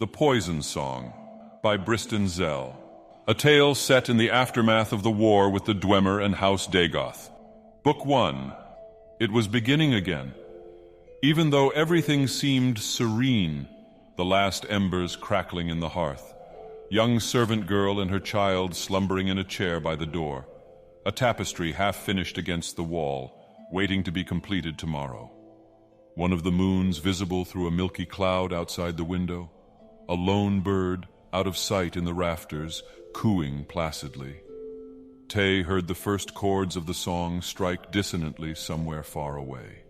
The Poison Song by Briston Zell. A tale set in the aftermath of the war with the Dwemer and House Dagoth. Book 1. It was beginning again. Even though everything seemed serene, the last embers crackling in the hearth, young servant girl and her child slumbering in a chair by the door, a tapestry half finished against the wall, waiting to be completed tomorrow. One of the moons visible through a milky cloud outside the window, a lone bird out of sight in the rafters, cooing placidly. Tay heard the first chords of the song strike dissonantly somewhere far away.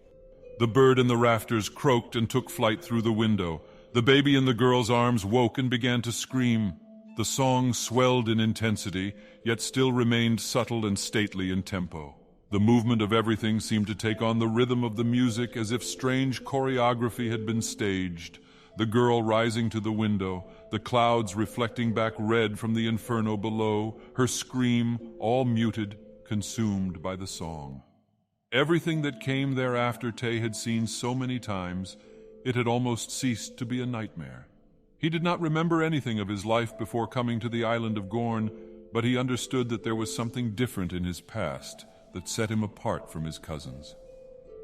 The bird in the rafters croaked and took flight through the window. The baby in the girl's arms woke and began to scream. The song swelled in intensity, yet still remained subtle and stately in tempo. The movement of everything seemed to take on the rhythm of the music as if strange choreography had been staged. The girl rising to the window, the clouds reflecting back red from the inferno below, her scream all muted, consumed by the song. Everything that came thereafter Tay had seen so many times, it had almost ceased to be a nightmare. He did not remember anything of his life before coming to the island of Gorn, but he understood that there was something different in his past that set him apart from his cousins.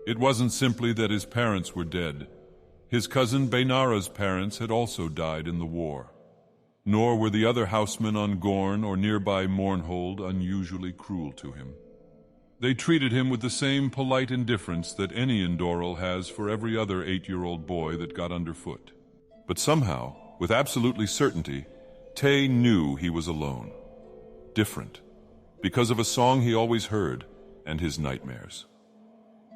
It wasn't simply that his parents were dead. His cousin Benara's parents had also died in the war. Nor were the other housemen on Gorn or nearby Mournhold unusually cruel to him. They treated him with the same polite indifference that any Indoril has for every other 8-year-old boy that got underfoot. But somehow, with absolutely certainty, Tay knew he was alone. Different. Because of a song he always heard, and his nightmares.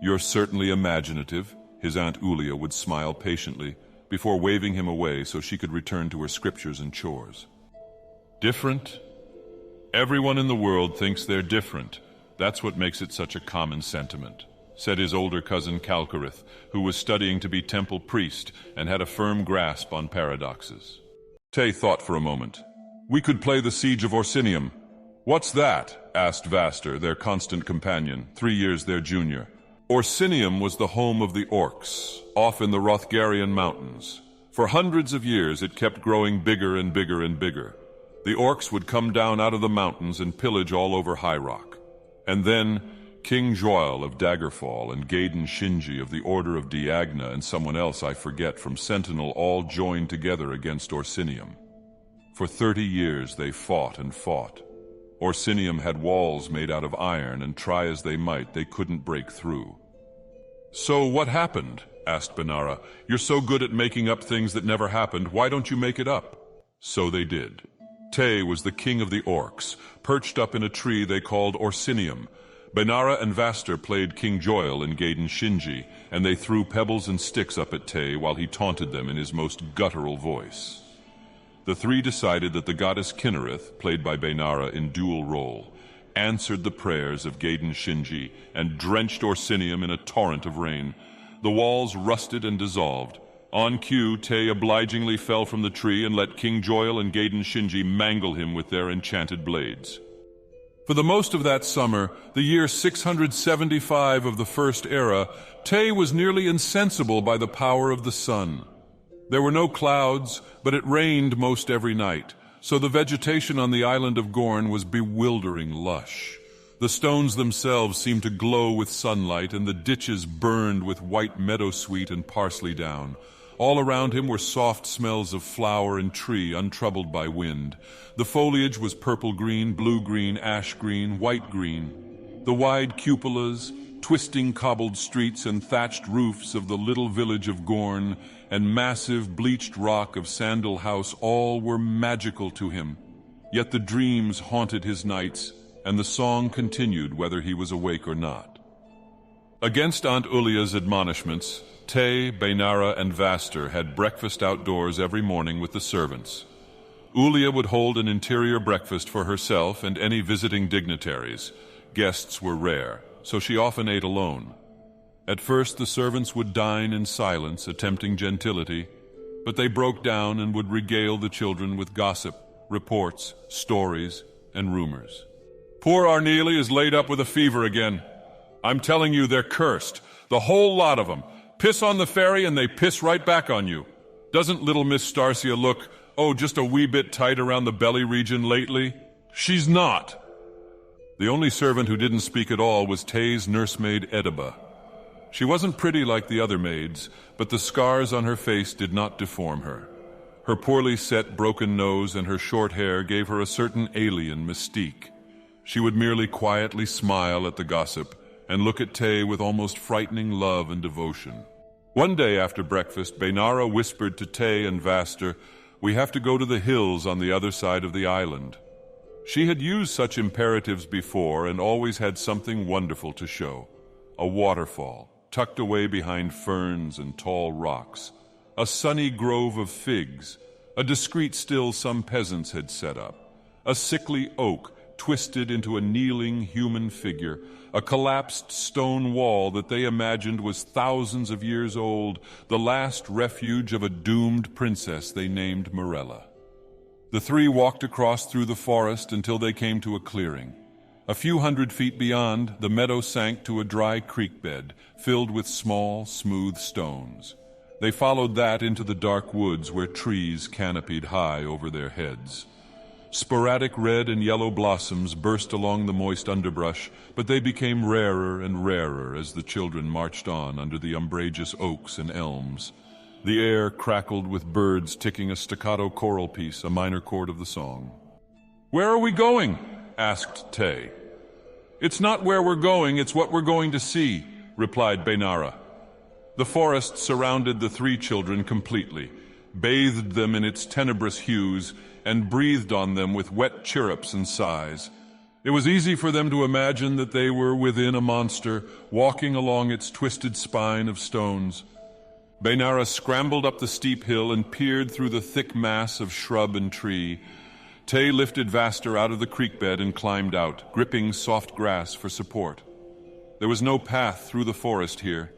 "You're certainly imaginative," his Aunt Ulia would smile patiently before waving him away so she could return to her scriptures and chores. Different? Everyone in the world thinks they're different. That's what makes it such a common sentiment, said his older cousin Calcarith, who was studying to be temple priest and had a firm grasp on paradoxes. Tay thought for a moment. "We could play the Siege of Orsinium." "What's that?" asked Vaster, their constant companion, 3 years their junior. Orsinium was the home of the orcs, off in the Rothgarian mountains. For hundreds of years it kept growing bigger and bigger and bigger. The orcs would come down out of the mountains and pillage all over High Rock. And then King Joel of Daggerfall and Gaden Shinji of the Order of Diagna and someone else I forget from Sentinel all joined together against Orsinium. For 30 years they fought and fought. Orsinium had walls made out of iron, and try as they might, they couldn't break through. "So what happened?" asked Benara. "You're so good at making up things that never happened, why don't you make it up?" So they did. Tay was the king of the orcs, perched up in a tree they called Orsinium. Benara and Vaster played King Joel in Gaden Shinji, and they threw pebbles and sticks up at Tay while he taunted them in his most guttural voice. The three decided that the goddess Kinnereth, played by Benara in dual role, answered the prayers of Gaden Shinji and drenched Orsinium in a torrent of rain. The walls rusted and dissolved. On cue, Tay obligingly fell from the tree and let King Joel and Gaden Shinji mangle him with their enchanted blades. For the most of that summer, the year 675 of the First Era, Tay was nearly insensible by the power of the sun. There were no clouds, but it rained most every night, so the vegetation on the island of Gorn was bewildering lush. The stones themselves seemed to glow with sunlight, and the ditches burned with white meadowsweet and parsley down. All around him were soft smells of flower and tree, untroubled by wind. The foliage was purple-green, blue-green, ash-green, white-green. The wide cupolas, twisting cobbled streets and thatched roofs of the little village of Gorn, and massive bleached rock of Sandal House all were magical to him. Yet the dreams haunted his nights, and the song continued whether he was awake or not. Against Aunt Ulia's admonishments, Tay, Benara, and Vaster had breakfast outdoors every morning with the servants. Ulia would hold an interior breakfast for herself and any visiting dignitaries. Guests were rare, so she often ate alone. At first the servants would dine in silence, attempting gentility, but they broke down and would regale the children with gossip, reports, stories, and rumors. "Poor Arneely is laid up with a fever again. I'm telling you, they're cursed. The whole lot of them. Piss on the ferry and they piss right back on you. Doesn't little Miss Starcia look, oh, just a wee bit tight around the belly region lately? She's not. The only servant who didn't speak at all was Tay's nursemaid Ediba. She wasn't pretty like the other maids, but the scars on her face did not deform her. Her poorly set, broken nose and her short hair gave her a certain alien mystique. She would merely quietly smile at the gossip and look at Tay with almost frightening love and devotion. One day after breakfast, Baynara whispered to Tay and Vaster, "We have to go to the hills on the other side of the island." She had used such imperatives before and always had something wonderful to show. A waterfall, tucked away behind ferns and tall rocks. A sunny grove of figs. A discreet still some peasants had set up. A sickly oak twisted into a kneeling human figure. A collapsed stone wall that they imagined was thousands of years old, the last refuge of a doomed princess they named Morella. The three walked across through the forest until they came to a clearing. A few hundred feet beyond, the meadow sank to a dry creek bed, filled with small, smooth stones. They followed that into the dark woods where trees canopied high over their heads. Sporadic red and yellow blossoms burst along the moist underbrush, but they became rarer and rarer as the children marched on under the umbrageous oaks and elms. The air crackled with birds ticking a staccato choral piece, a minor chord of the song. "Where are we going?" asked Tay. "It's not where we're going, it's what we're going to see," replied Baynara. The forest surrounded the three children completely, bathed them in its tenebrous hues, and breathed on them with wet chirrups and sighs. It was easy for them to imagine that they were within a monster, walking along its twisted spine of stones. Baynara scrambled up the steep hill and peered through the thick mass of shrub and tree. Tay lifted Vaster out of the creek bed and climbed out, gripping soft grass for support. There was no path through the forest here.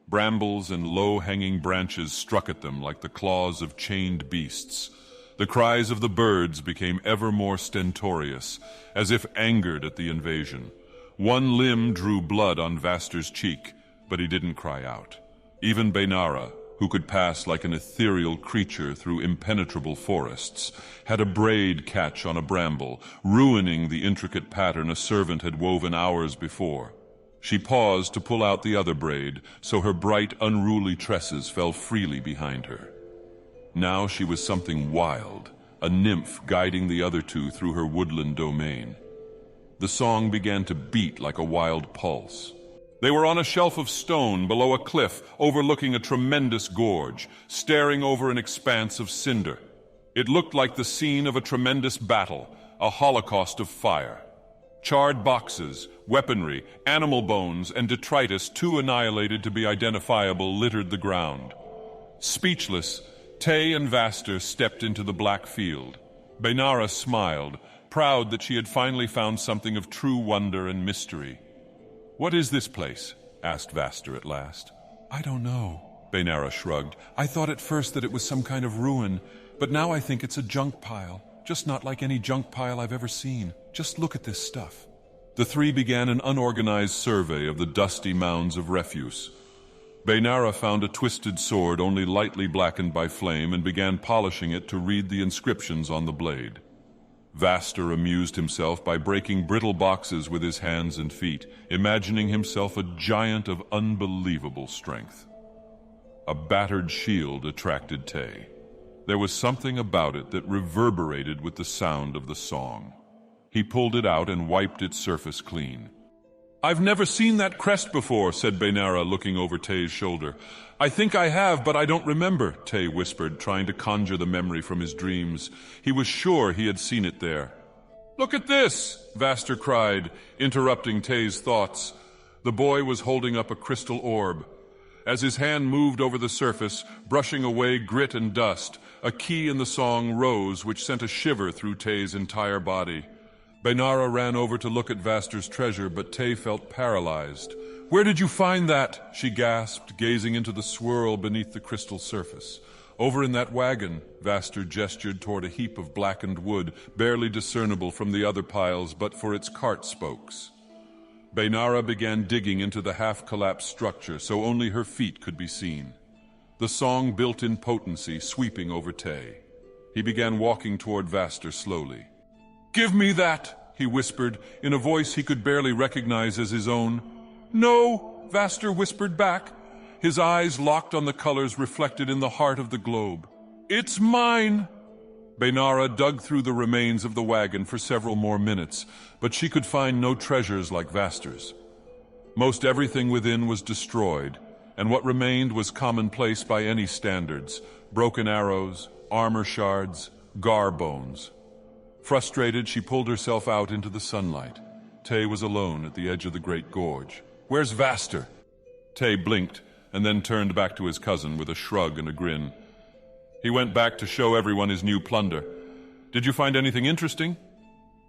Brambles and low-hanging branches struck at them like the claws of chained beasts. The cries of the birds became ever more stentorious, as if angered at the invasion. One limb drew blood on Vaster's cheek, but he didn't cry out. Even Baynara, who could pass like an ethereal creature through impenetrable forests, had a braid catch on a bramble, ruining the intricate pattern a servant had woven hours before. She paused to pull out the other braid, so her bright, unruly tresses fell freely behind her. Now she was something wild, a nymph guiding the other two through her woodland domain. The song began to beat like a wild pulse. They were on a shelf of stone below a cliff overlooking a tremendous gorge, staring over an expanse of cinder. It looked like the scene of a tremendous battle, a holocaust of fire. Charred boxes, weaponry, animal bones, and detritus too annihilated to be identifiable littered the ground. Speechless, Tay and Vaster stepped into the black field. Baynara smiled, proud that she had finally found something of true wonder and mystery. "What is this place?" asked Vaster at last. "I don't know," Baynara shrugged. "I thought at first that it was some kind of ruin, but now I think it's a junk pile. Just not like any junk pile I've ever seen. Just look at this stuff." The three began an unorganized survey of the dusty mounds of refuse. Baynara found a twisted sword only lightly blackened by flame and began polishing it to read the inscriptions on the blade. Vaster amused himself by breaking brittle boxes with his hands and feet, imagining himself a giant of unbelievable strength. A battered shield attracted Tay. There was something about it that reverberated with the sound of the song. He pulled it out and wiped its surface clean. "I've never seen that crest before," said Baynara, looking over Tay's shoulder. "I think I have, but I don't remember," Tay whispered, trying to conjure the memory from his dreams. He was sure he had seen it there. "Look at this!" Vaster cried, interrupting Tay's thoughts. The boy was holding up a crystal orb. As his hand moved over the surface, brushing away grit and dust, a key in the song rose, which sent a shiver through Tay's entire body. Baynara ran over to look at Vaster's treasure, but Tay felt paralyzed. "Where did you find that?" she gasped, gazing into the swirl beneath the crystal surface. "Over in that wagon," Vaster gestured toward a heap of blackened wood, barely discernible from the other piles but for its cart spokes. Baynara began digging into the half-collapsed structure so only her feet could be seen. the song built in potency sweeping over Tay. He began walking toward Vaster slowly. "Give me that," he whispered, in a voice he could barely recognize as his own. "No," Vaster whispered back, his eyes locked on the colors reflected in the heart of the globe. "It's mine!" Bainara dug through the remains of the wagon for several more minutes, but she could find no treasures like Vaster's. Most everything within was destroyed, and what remained was commonplace by any standards: broken arrows, armor shards, gar bones. Frustrated, she pulled herself out into the sunlight. Tay was alone at the edge of the great gorge. "Where's Vaster?" Tay blinked and then turned back to his cousin with a shrug and a grin. "He went back to show everyone his new plunder. Did you find anything interesting?"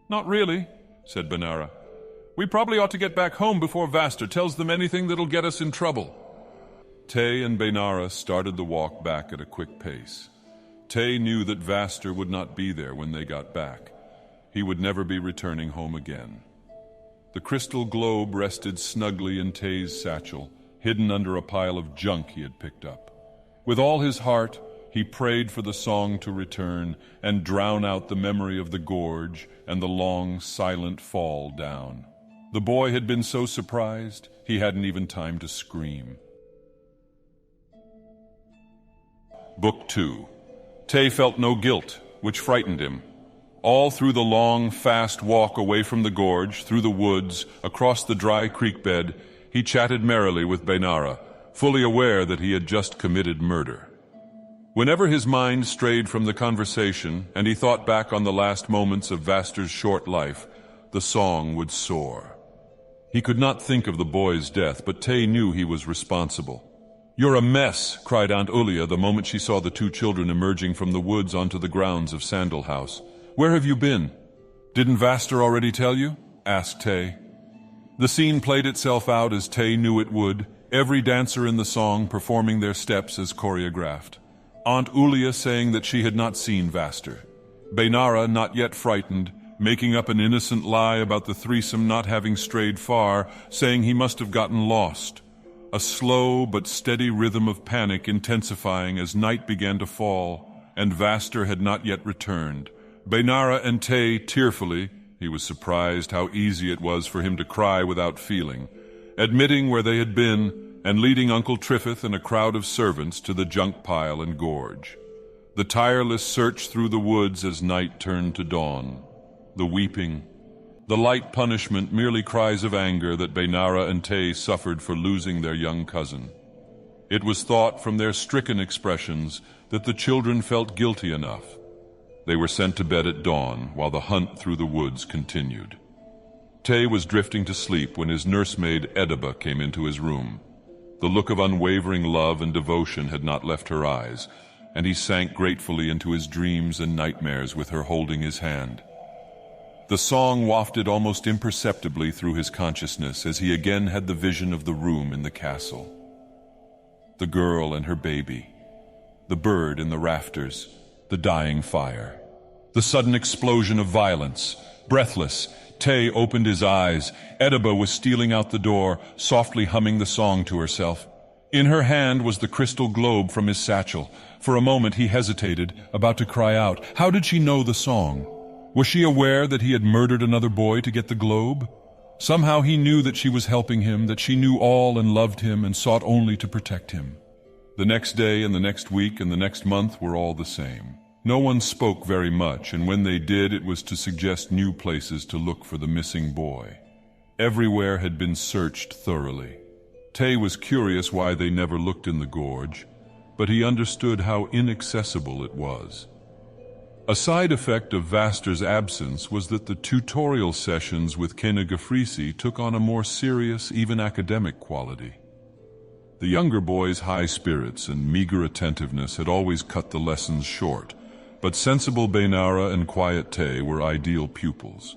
"Not really," said Bainara. "We probably ought to get back home before Vaster tells them anything that'll get us in trouble." Tay and Bainara started the walk back at a quick pace. Tay knew that Vaster would not be there when they got back. He would never be returning home again. The crystal globe rested snugly in Tay's satchel, hidden under a pile of junk he had picked up. With all his heart, he prayed for the song to return and drown out the memory of the gorge and the long, silent fall down. The boy had been so surprised, he hadn't even time to scream. Book 2. Tay felt no guilt, which frightened him. All through the long, fast walk away from the gorge, through the woods, across the dry creek bed, he chatted merrily with Bainara, fully aware that he had just committed murder. Whenever his mind strayed from the conversation and he thought back on the last moments of Vaster's short life, the song would soar. He could not think of the boy's death, but Tay knew he was responsible. "You're a mess," cried Aunt Ulia the moment she saw the two children emerging from the woods onto the grounds of Sandal House. "Where have you been?" "Didn't Vaster already tell you?" asked Tay. The scene played itself out as Tay knew it would, every dancer in the song performing their steps as choreographed. Aunt Ulia saying that she had not seen Vaster. Bainara, not yet frightened, making up an innocent lie about the threesome not having strayed far, saying he must have gotten lost. A slow but steady rhythm of panic intensifying as night began to fall, and Vaster had not yet returned. Bainara and Tay tearfully, he was surprised how easy it was for him to cry without feeling, admitting where they had been and leading Uncle Triffith and a crowd of servants to the junk pile and gorge. The tireless search through the woods as night turned to dawn. The weeping, the light punishment, merely cries of anger that Bainara and Tay suffered for losing their young cousin. It was thought from their stricken expressions that the children felt guilty enough. They were sent to bed at dawn while the hunt through the woods continued. Tay was drifting to sleep when his nursemaid Ediba came into his room. The look of unwavering love and devotion had not left her eyes, and he sank gratefully into his dreams and nightmares with her holding his hand. The song wafted almost imperceptibly through his consciousness as he again had the vision of the room in the castle. The girl and her baby, the bird in the rafters, the dying fire. The sudden explosion of violence. Breathless, Tay opened his eyes. Ediba was stealing out the door, softly humming the song to herself. In her hand was the crystal globe from his satchel. For a moment he hesitated, about to cry out. How did she know the song? Was she aware that he had murdered another boy to get the globe? Somehow he knew that she was helping him, that she knew all and loved him and sought only to protect him. The next day and the next week and the next month were all the same. No one spoke very much, and when they did, it was to suggest new places to look for the missing boy. Everywhere had been searched thoroughly. Tay was curious why they never looked in the gorge, but he understood how inaccessible it was. A side effect of Vaster's absence was that the tutorial sessions with Kenegafrisi took on a more serious, even academic quality. The younger boy's high spirits and meager attentiveness had always cut the lessons short, but sensible Bainara and quiet Tay were ideal pupils.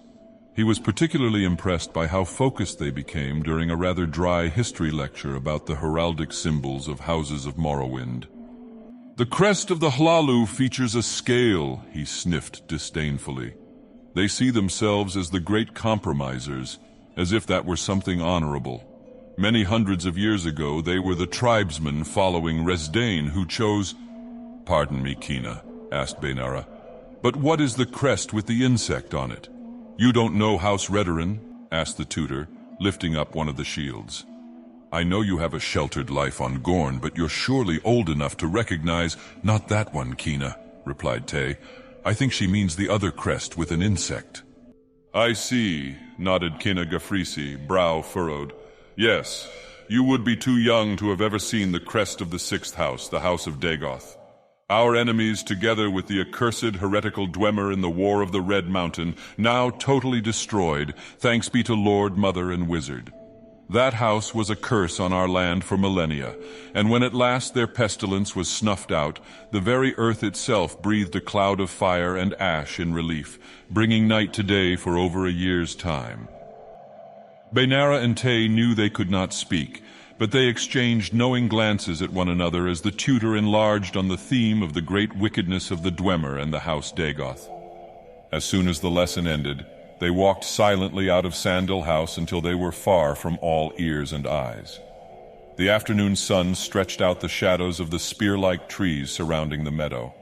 He was particularly impressed by how focused they became during a rather dry history lecture about the heraldic symbols of houses of Morrowind. The crest of the Hlalu features a scale, he sniffed disdainfully. They see themselves as the great compromisers, as if that were something honorable. Many hundreds of years ago, they were the tribesmen following Resdain who chose... Pardon me, Kina, asked Bainara, but what is the crest with the insect on it? You don't know House Redoran? Asked the tutor, lifting up one of the shields. I know you have a sheltered life on Gorn, but you're surely old enough to recognize... Not that one, Kina, replied Tay. I think she means the other crest with an insect. I see, nodded Kina Gafrisi, brow furrowed. Yes, you would be too young to have ever seen the crest of the sixth house, the House of Dagoth. Our enemies, together with the accursed heretical Dwemer in the War of the Red Mountain, now totally destroyed, thanks be to Lord, Mother, and Wizard. That house was a curse on our land for millennia, and when at last their pestilence was snuffed out, the very earth itself breathed a cloud of fire and ash in relief, bringing night to day for over a year's time. Bainara and Tay knew they could not speak, but they exchanged knowing glances at one another as the tutor enlarged on the theme of the great wickedness of the Dwemer and the House Dagoth. As soon as the lesson ended, they walked silently out of Sandal House until they were far from all ears and eyes. The afternoon sun stretched out the shadows of the spear-like trees surrounding the meadow.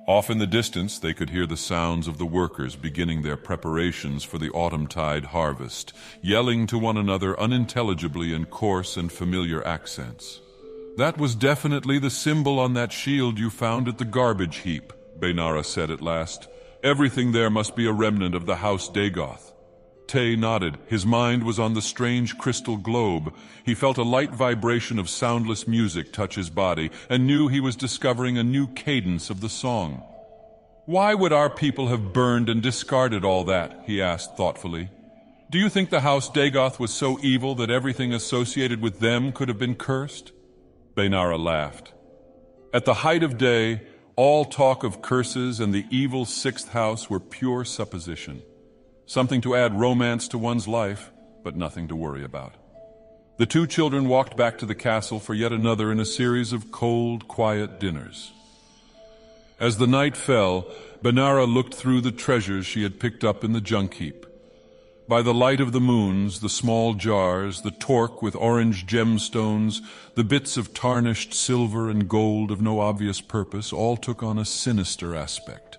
Off in the distance, they could hear the sounds of the workers beginning their preparations for the autumn-tide harvest, yelling to one another unintelligibly in coarse and familiar accents. That was definitely the symbol on that shield you found at the garbage heap, Bainara said at last. Everything there must be a remnant of the House Dagoth. Tay nodded. His mind was on the strange crystal globe. He felt a light vibration of soundless music touch his body and knew he was discovering a new cadence of the song. Why would our people have burned and discarded all that? He asked thoughtfully. Do you think the House Dagoth was so evil that everything associated with them could have been cursed? Bainara laughed. At the height of day, all talk of curses and the evil sixth house were pure supposition. Something to add romance to one's life, but nothing to worry about. The two children walked back to the castle for yet another in a series of cold, quiet dinners. As the night fell, Bainara looked through the treasures she had picked up in the junk heap. By the light of the moons, the small jars, the torque with orange gemstones, the bits of tarnished silver and gold of no obvious purpose, all took on a sinister aspect.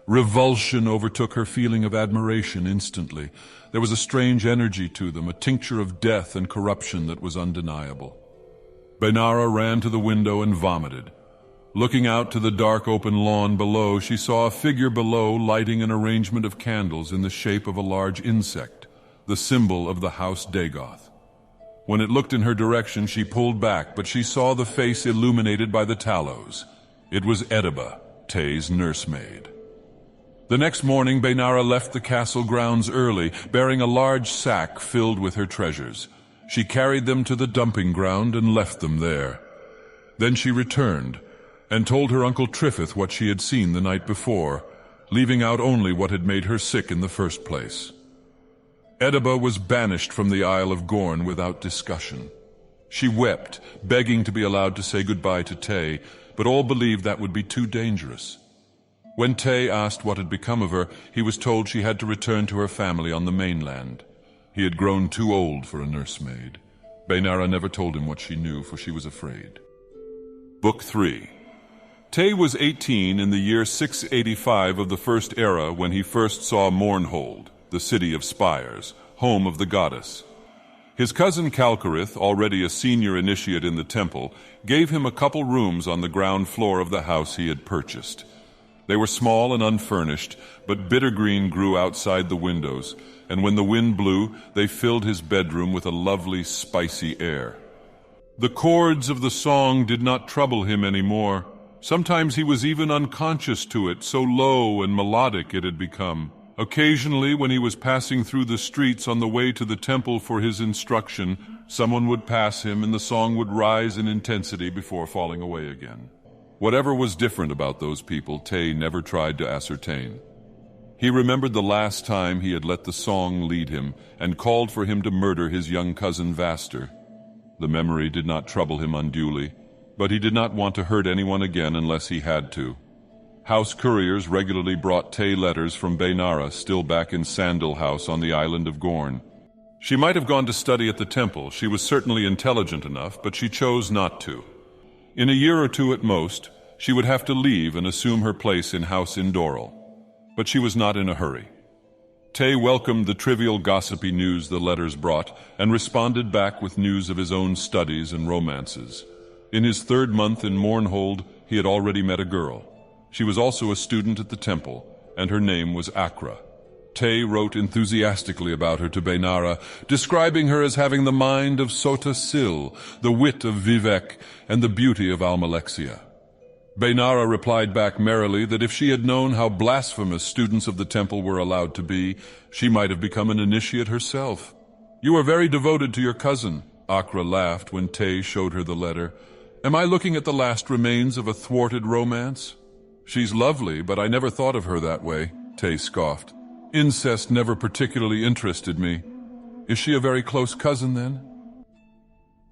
Revulsion overtook her feeling of admiration instantly. There was a strange energy to them, a tincture of death and corruption that was undeniable. Bainara ran to the window and vomited. Looking out to the dark open lawn below, she saw a figure below lighting an arrangement of candles in the shape of a large insect, the symbol of the House Dagoth. When it looked in her direction, she pulled back, but she saw the face illuminated by the tallows. It was Ediba, Tay's nursemaid. The next morning, Bainara left the castle grounds early, bearing a large sack filled with her treasures. She carried them to the dumping ground and left them there. Then she returned and told her Uncle Triffith what she had seen the night before, leaving out only what had made her sick in the first place. Ediba was banished from the Isle of Gorn without discussion. She wept, begging to be allowed to say goodbye to Tay, but all believed that would be too dangerous. When Tay asked what had become of her, he was told she had to return to her family on the mainland. He had grown too old for a nursemaid. Bainara never told him what she knew, for she was afraid. Book 3. Tay was 18 in the year 685 of the First Era when he first saw Mournhold, the city of spires, home of the goddess. His cousin Calcarith, already a senior initiate in the temple, gave him a couple rooms on the ground floor of the house he had purchased. They were small and unfurnished, but bittergreen grew outside the windows, and when the wind blew, they filled his bedroom with a lovely, spicy air. The chords of the song did not trouble him anymore. Sometimes he was even unconscious to it, so low and melodic it had become. Occasionally, when he was passing through the streets on the way to the temple for his instruction, someone would pass him and the song would rise in intensity before falling away again. Whatever was different about those people, Tay never tried to ascertain. He remembered the last time he had let the song lead him and called for him to murder his young cousin Vaster. The memory did not trouble him unduly, but he did not want to hurt anyone again unless he had to. House couriers regularly brought Tay letters from Bainara, still back in Sandal House on the island of Gorn. She might have gone to study at the temple. She was certainly intelligent enough, but she chose not to. In a year or two at most, she would have to leave and assume her place in House Indoral. But she was not in a hurry. Tay welcomed the trivial gossipy news the letters brought and responded back with news of his own studies and romances. In his 3rd month in Mournhold, he had already met a girl. She was also a student at the temple, and her name was Acra. Tay wrote enthusiastically about her to Bainara, describing her as having the mind of Sota Sil, the wit of Vivek, and the beauty of Almalexia. Bainara replied back merrily that if she had known how blasphemous students of the temple were allowed to be, she might have become an initiate herself. "You are very devoted to your cousin," Acra laughed when Tay showed her the letter. "Am I looking at the last remains of a thwarted romance?" "She's lovely, but I never thought of her that way," Tay scoffed. "Incest never particularly interested me. Is she a very close cousin, then?"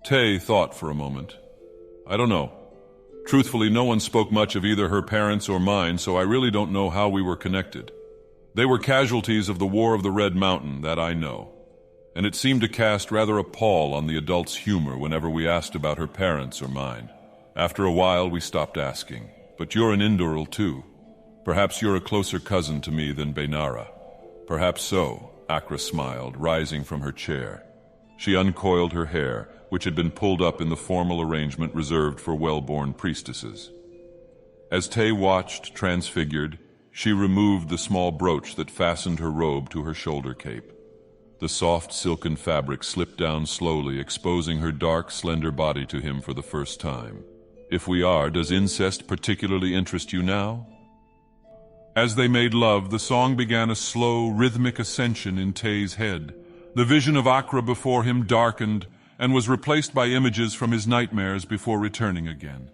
Tay thought for a moment. "I don't know. Truthfully, no one spoke much of either her parents or mine, so I really don't know how we were connected. They were casualties of the War of the Red Mountain, that I know. And it seemed to cast rather a pall on the adults' humor whenever we asked about her parents or mine. After a while, we stopped asking. But you're an Indoral, too. Perhaps you're a closer cousin to me than Bainara." "Perhaps so," Acra smiled, rising from her chair. She uncoiled her hair, which had been pulled up in the formal arrangement reserved for well-born priestesses. As Tay watched, transfigured, she removed the small brooch that fastened her robe to her shoulder cape. The soft silken fabric slipped down slowly, exposing her dark, slender body to him for the first time. "If we are, does incest particularly interest you now?" As they made love, the song began a slow, rhythmic ascension in Tay's head. The vision of Acra before him darkened and was replaced by images from his nightmares before returning again.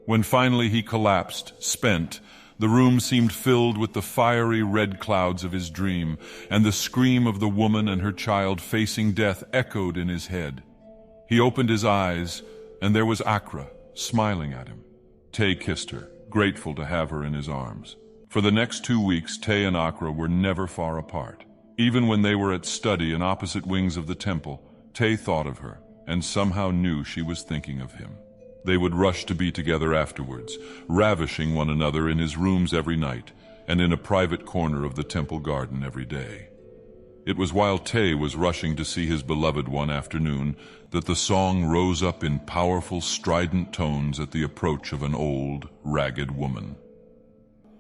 When finally he collapsed, spent, the room seemed filled with the fiery red clouds of his dream, and the scream of the woman and her child facing death echoed in his head. He opened his eyes, and there was Acra, smiling at him. Tay kissed her, grateful to have her in his arms. For the next 2 weeks, Tay and Acra were never far apart. Even when they were at study in opposite wings of the temple, Tay thought of her, and somehow knew she was thinking of him. They would rush to be together afterwards, ravishing one another in his rooms every night, and in a private corner of the temple garden every day. It was while Tay was rushing to see his beloved one afternoon that the song rose up in powerful, strident tones at the approach of an old, ragged woman.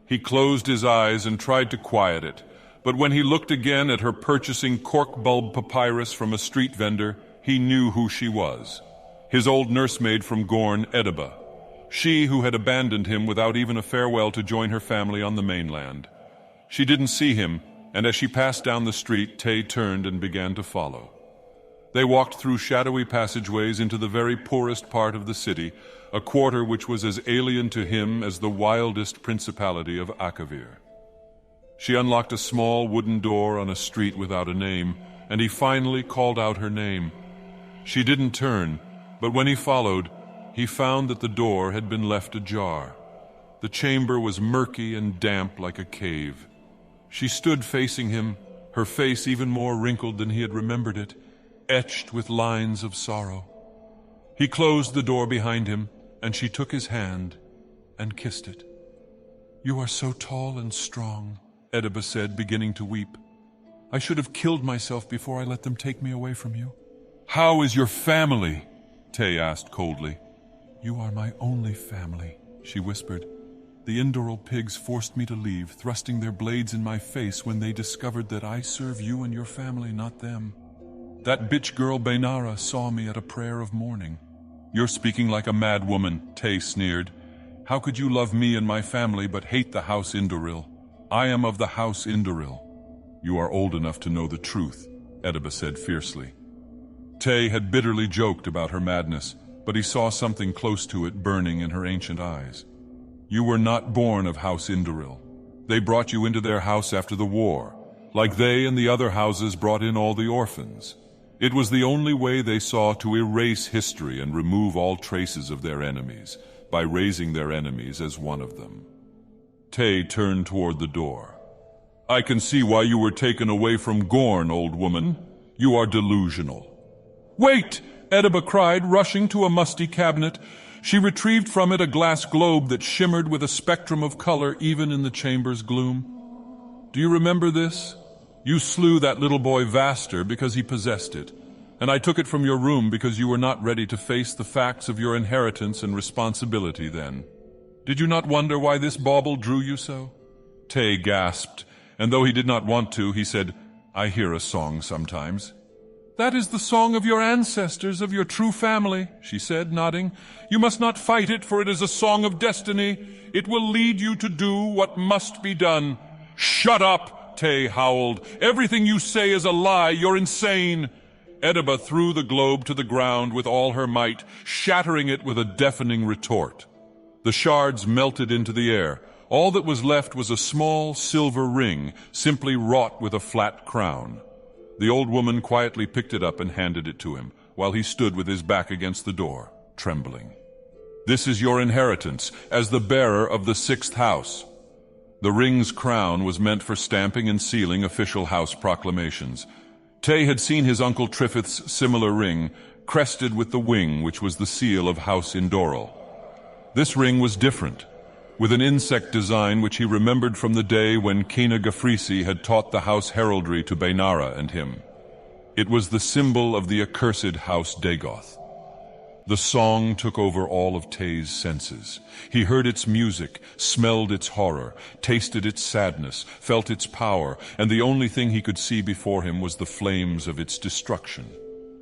He closed his eyes and tried to quiet it, but when he looked again at her purchasing cork bulb papyrus from a street vendor, he knew who she was. His old nursemaid from Gorn, Ediba. She who had abandoned him without even a farewell to join her family on the mainland. She didn't see him, and as she passed down the street, Tay turned and began to follow. They walked through shadowy passageways into the very poorest part of the city, a quarter which was as alien to him as the wildest principality of Akavir. She unlocked a small wooden door on a street without a name, and he finally called out her name. She didn't turn, but when he followed, he found that the door had been left ajar. The chamber was murky and damp like a cave. She stood facing him, her face even more wrinkled than he had remembered it, etched with lines of sorrow. He closed the door behind him, and she took his hand and kissed it. "You are so tall and strong," Ediba said, beginning to weep. "I should have killed myself before I let them take me away from you." "How is your family?" Tay asked coldly. "You are my only family," she whispered. "The Indoral pigs forced me to leave, thrusting their blades in my face when they discovered that I serve you and your family, not them. That bitch girl Bainara saw me at a prayer of mourning." "You're speaking like a mad woman," Tay sneered. "How could you love me and my family but hate the House Indoril? I am of the House Indoril." "You are old enough to know the truth," Ediba said fiercely. Tay had bitterly joked about her madness, but he saw something close to it burning in her ancient eyes. "You were not born of House Indoril. They brought you into their house after the war, like they and the other houses brought in all the orphans. It was the only way they saw to erase history and remove all traces of their enemies, by raising their enemies as one of them." Tay turned toward the door. "I can see why you were taken away from Gorn, old woman. You are delusional. Wait! Ediba cried, rushing to a musty cabinet. She retrieved from it a glass globe that shimmered with a spectrum of color even in the chamber's gloom. Do you remember this? You slew that little boy Vaster because he possessed it, and I took it from your room because you were not ready to face the facts of your inheritance and responsibility then. Did you not wonder why this bauble drew you so? Tay gasped, and though he did not want to, he said, I hear a song sometimes. That is the song of your ancestors, of your true family, she said, nodding. You must not fight it, for it is a song of destiny. It will lead you to do what must be done. Shut up, Tay howled. Everything you say is a lie. You're insane. Ediba threw the globe to the ground with all her might, shattering it with a deafening retort. The shards melted into the air. All that was left was a small silver ring, simply wrought with a flat crown. The old woman quietly picked it up and handed it to him, while he stood with his back against the door, trembling. This is your inheritance, as the bearer of the 6th house. The ring's crown was meant for stamping and sealing official house proclamations. Tay had seen his uncle Trifith's similar ring, crested with the wing which was the seal of House Indoral. This ring was different, with an insect design which he remembered from the day when Kina Gafrisi had taught the house heraldry to Bainara and him. It was the symbol of the accursed House Dagoth. The song took over all of Tay's senses. He heard its music, smelled its horror, tasted its sadness, felt its power, and the only thing he could see before him was the flames of its destruction.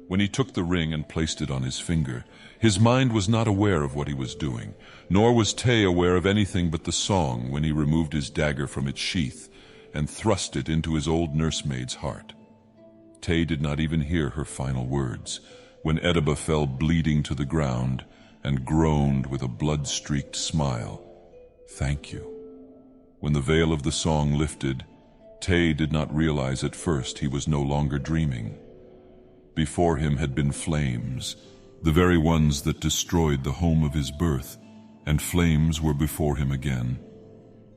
When he took the ring and placed it on his finger, his mind was not aware of what he was doing, nor was Tay aware of anything but the song when he removed his dagger from its sheath and thrust it into his old nursemaid's heart. Tay did not even hear her final words, when Ediba fell bleeding to the ground and groaned with a blood-streaked smile, "Thank you." When the veil of the song lifted, Tay did not realize at first he was no longer dreaming. Before him had been flames, the very ones that destroyed the home of his birth, and flames were before him again.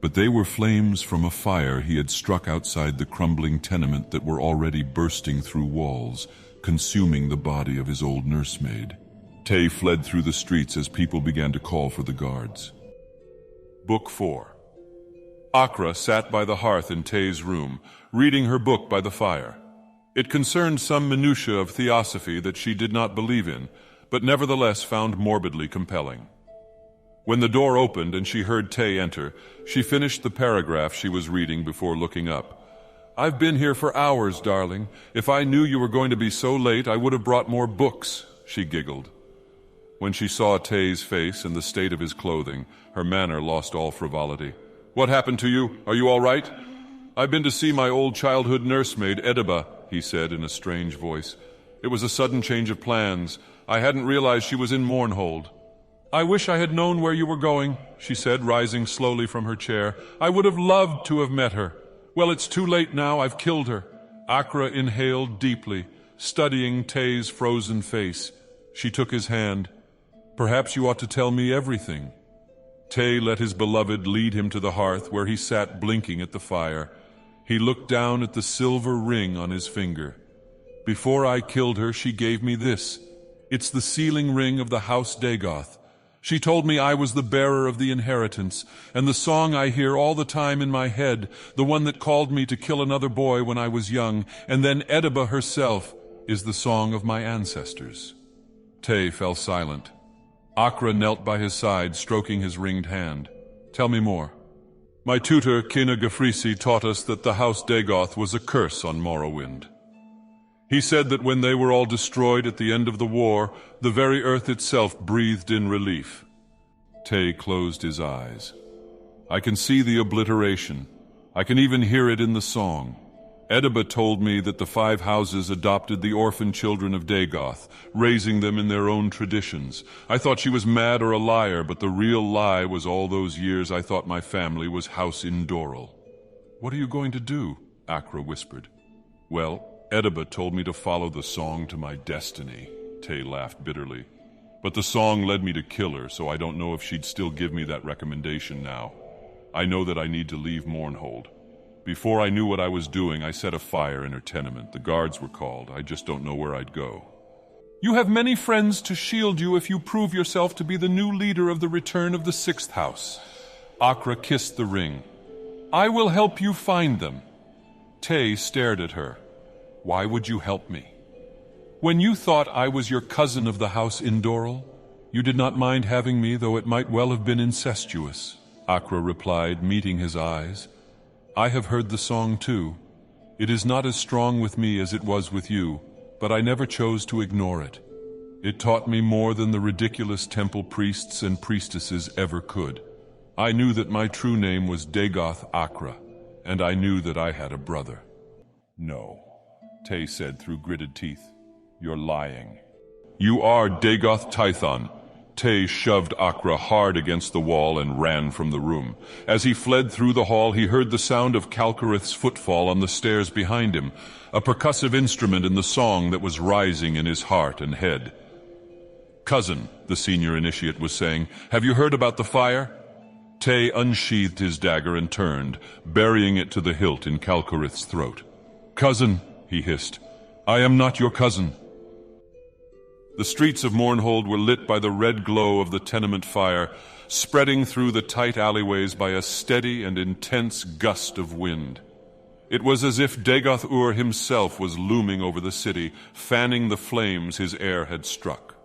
But they were flames from a fire he had struck outside the crumbling tenement that were already bursting through walls, consuming the body of his old nursemaid. Tay fled through the streets as people began to call for the guards. Book 4. Akra sat by the hearth in Tay's room, reading her book by the fire. It concerned some minutiae of theosophy that she did not believe in, but nevertheless found morbidly compelling. When the door opened and she heard Tay enter, she finished the paragraph she was reading before looking up. "I've been here for hours, darling. If I knew you were going to be so late, I would have brought more books," she giggled. When she saw Tay's face and the state of his clothing, her manner lost all frivolity. "What happened to you? Are you all right?" "I've been to see my old childhood nursemaid, Ediba," he said in a strange voice. "It was a sudden change of plans. I hadn't realized she was in Mournhold." "I wish I had known where you were going," she said, rising slowly from her chair. "I would have loved to have met her. Well, it's too late now. I've killed her." Akra inhaled deeply, studying Tay's frozen face. She took his hand. "Perhaps you ought to tell me everything." Tay let his beloved lead him to the hearth, where he sat blinking at the fire. He looked down at the silver ring on his finger. "Before I killed her, she gave me this. It's the sealing ring of the House Dagoth. She told me I was the bearer of the inheritance, and the song I hear all the time in my head, the one that called me to kill another boy when I was young, and then Ediba herself, is the song of my ancestors." Tay fell silent. Akra knelt by his side, stroking his ringed hand. "Tell me more." "My tutor, Kina Gafrisi, taught us that the House Dagoth was a curse on Morrowind. He said that when they were all destroyed at the end of the war, the very earth itself breathed in relief." Tay closed his eyes. "I can see the obliteration. I can even hear it in the song. Ediba told me that the 5 houses adopted the orphan children of Dagoth, raising them in their own traditions. I thought she was mad or a liar, but the real lie was all those years I thought my family was House Indoral." "What are you going to do?" Akra whispered. "Well, Ediba told me to follow the song to my destiny," Tay laughed bitterly. "But the song led me to kill her, so I don't know if she'd still give me that recommendation now. I know that I need to leave Mournhold." Before I knew what I was doing, I set a fire in her tenement. The guards were called. I just don't know where I'd go. You have many friends to shield you if you prove yourself to be the new leader of the return of the Sixth House. Akra kissed the ring. I will help you find them. Tay stared at her. Why would you help me? When you thought I was your cousin of the House Indoral, you did not mind having me, though it might well have been incestuous. Akra replied, meeting his eyes. I have heard the song too. It is not as strong with me as it was with you, but I never chose to ignore it. It taught me more than the ridiculous temple priests and priestesses ever could. I knew that my true name was Dagoth Akra, and I knew that I had a brother. No, Tay said through gritted teeth. You're lying. You are Dagoth Tython. Tay shoved Akra hard against the wall and ran from the room. As he fled through the hall, he heard the sound of Calcarith's footfall on the stairs behind him, a percussive instrument in the song that was rising in his heart and head. Cousin, the senior initiate was saying, have you heard about the fire? Tay unsheathed his dagger and turned, burying it to the hilt in Calcarith's throat. Cousin, he hissed, I am not your cousin. The streets of Mournhold were lit by the red glow of the tenement fire, spreading through the tight alleyways by a steady and intense gust of wind. It was as if Degoth himself was looming over the city, fanning the flames his heir had struck.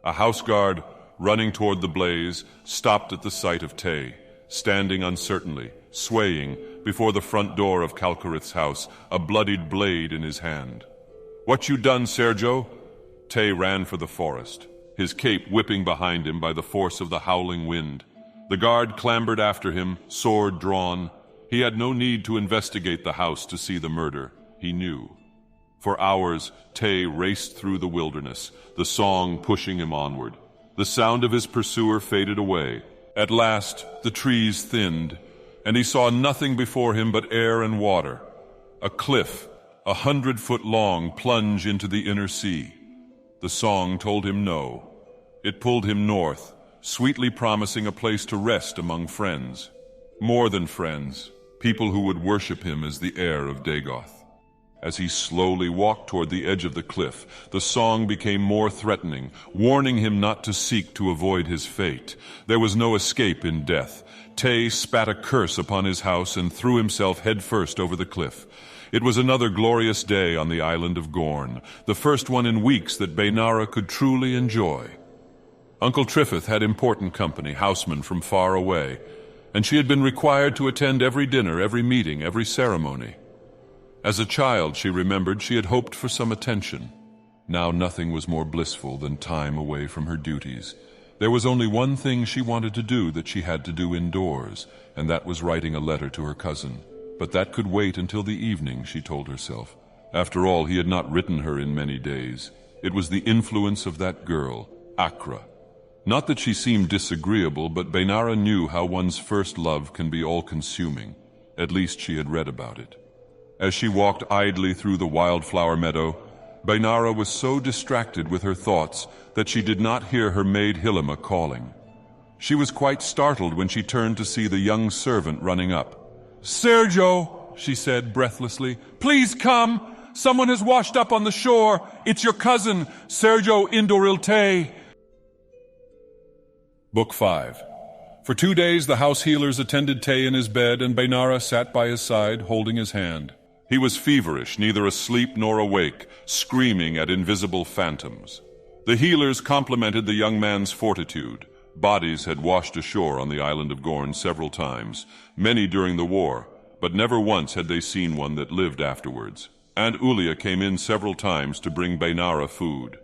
A house guard, running toward the blaze, stopped at the sight of Tay, standing uncertainly, swaying, before the front door of Calcarith's house, a bloodied blade in his hand. What you done, Sergio? Tay ran for the forest, his cape whipping behind him by the force of the howling wind. The guard clambered after him, sword drawn. He had no need to investigate the house to see the murder. He knew. For hours, Tay raced through the wilderness, the song pushing him onward. The sound of his pursuer faded away. At last, the trees thinned, and he saw nothing before him but air and water. A cliff, 100 foot long, plunge into the inner sea. The song told him no. It pulled him north, sweetly promising a place to rest among friends. More than friends, people who would worship him as the heir of Dagoth. As he slowly walked toward the edge of the cliff, the song became more threatening, warning him not to seek to avoid his fate. There was no escape in death. Tay spat a curse upon his house and threw himself headfirst over the cliff. It was another glorious day on the island of Gorn, the first one in weeks that Bainara could truly enjoy. Uncle Triffith had important company, housemen from far away, and she had been required to attend every dinner, every meeting, every ceremony. As a child, she remembered, she had hoped for some attention. Now nothing was more blissful than time away from her duties. There was only one thing she wanted to do that she had to do indoors, and that was writing a letter to her cousin. But that could wait until the evening, she told herself. After all, he had not written her in many days. It was the influence of that girl, Akra. Not that she seemed disagreeable, but Bainara knew how one's first love can be all-consuming. At least she had read about it. As she walked idly through the wildflower meadow, Bainara was so distracted with her thoughts that she did not hear her maid Hilima calling. She was quite startled when she turned to see the young servant running up. Sergio, she said breathlessly, please come. Someone has washed up on the shore. It's your cousin, Sergio Indoril Tay. Book 5. For 2 days the house healers attended Tay in his bed, and Bainara sat by his side, holding his hand. He was feverish, neither asleep nor awake, screaming at invisible phantoms. The healers complimented the young man's fortitude. Bodies had washed ashore on the island of Gorn several times, many during the war, but never once had they seen one that lived afterwards. Aunt Ulia came in several times to bring Bainara food.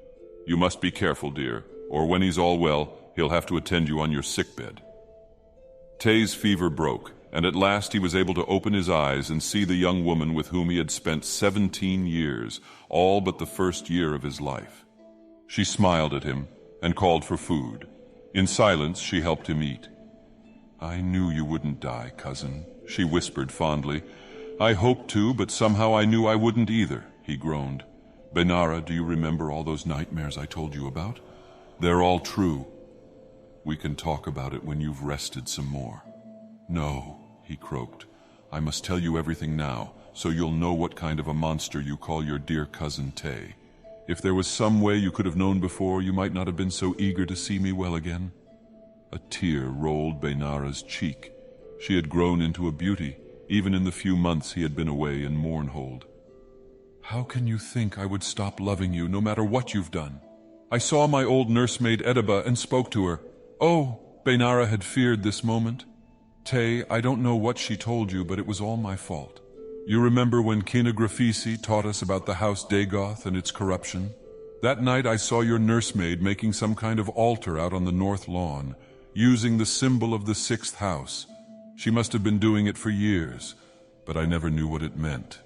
You must be careful, dear, or when he's all well, he'll have to attend you on your sickbed. Tay's fever broke, and at last he was able to open his eyes and see the young woman with whom he had spent 17 years, all but the first year of his life. She smiled at him and called for food. In silence, she helped him eat. I knew you wouldn't die, cousin, she whispered fondly. I hoped to, but somehow I knew I wouldn't either, he groaned. Bainara, do you remember all those nightmares I told you about? They're all true. We can talk about it when you've rested some more. No, he croaked. I must tell you everything now, so you'll know what kind of a monster you call your dear cousin Tay. If there was some way you could have known before, you might not have been so eager to see me well again." A tear rolled Benara's cheek. She had grown into a beauty, even in the few months he had been away in Mournhold. "How can you think I would stop loving you, no matter what you've done? I saw my old nursemaid Ediba and spoke to her." Oh, Benara had feared this moment. "Tay, I don't know what she told you, but it was all my fault. You remember when Kina Grafisi taught us about the house Dagoth and its corruption? That night I saw your nursemaid making some kind of altar out on the north lawn, using the symbol of the sixth house. She must have been doing it for years, but I never knew what it meant.